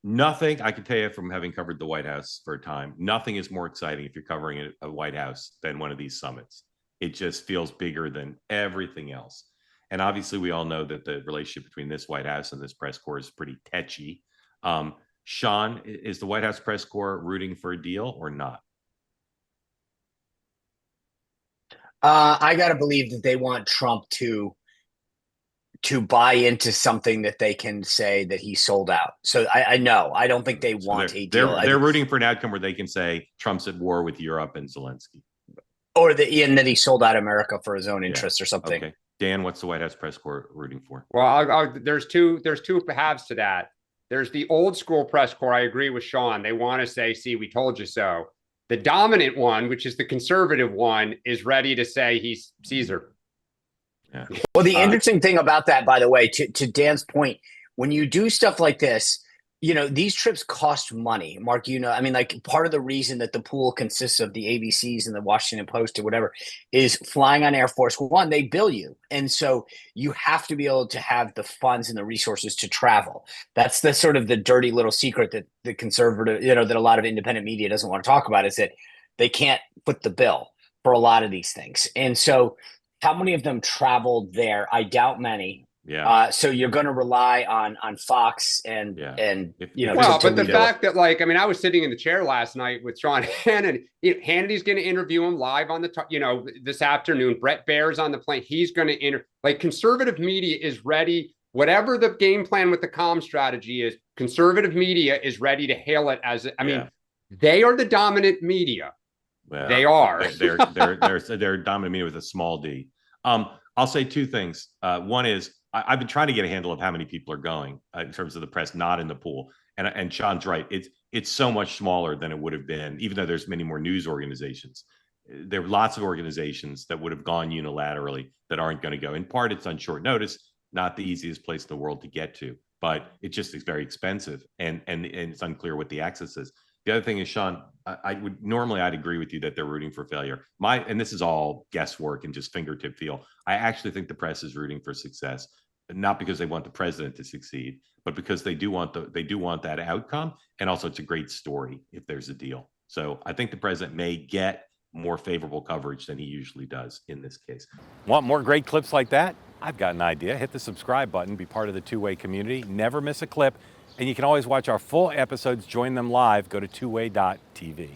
Nothing, I can tell you from having covered the White House for a time, nothing is more exciting if you're covering a White House than one of these summits. It just feels bigger than everything else. And obviously, we all know that the relationship between this White House and this press corps is pretty tetchy. Sean, is the White House press corps rooting for a deal or not? I got to believe that they want Trump to buy into something that they can say that he sold out. So I know. I don't think they So want a deal. they're rooting for an outcome where they can say Trump's at war with Europe and Zelensky. Or that he sold out America for his own Yeah. interests or something. Okay. Dan, what's the White House press corps rooting for? Well, there's two halves to that. There's the old school press corps. I agree with Sean. They want to say, see, we told you so. The dominant one, which is the conservative one, is ready to say he's Caesar. Yeah. Well, the interesting thing about that, by the way, to Dan's point, when you do stuff like this, these trips cost money. Mark, I mean, like part of the reason that the pool consists of the ABCs and the Washington Post or whatever is flying on Air Force One, they bill you. And so you have to be able to have the funds and the resources to travel. That's the sort of the dirty little secret that the conservative, that a lot of independent media doesn't want to talk about, is that they can't foot the bill for a lot of these things. And so how many of them traveled there? I doubt many. Yeah. So you're going to rely on Fox and Well, but the fact that I was sitting in the chair last night with Sean Hannity. Hannity's going to interview him live on this afternoon. Brett Baer's on the plane. He's going to conservative media is ready. Whatever the game plan with the comm strategy is, conservative media is ready to hail it as. They are the dominant media. Well, they are. They're dominant media with a small d. I'll say two things. One is I've been trying to get a handle of how many people are going in terms of the press not in the pool. And Sean's right. It's so much smaller than it would have been, even though there's many more news organizations. There are lots of organizations that would have gone unilaterally that aren't going to go. In part, it's on short notice, not the easiest place in the world to get to, but it just is very expensive and it's unclear what the access is. The other thing is, Sean, I'd agree with you that they're rooting for failure. And this is all guesswork and just fingertip feel. I actually think the press is rooting for success, not because they want the president to succeed, but because they do want that outcome. And also it's a great story if there's a deal. So I think the president may get more favorable coverage than he usually does in this case. Want more great clips like that? I've got an idea. Hit the subscribe button, be part of the Two Way community, never miss a clip. And you can always watch our full episodes, join them live, go to twoway.tv.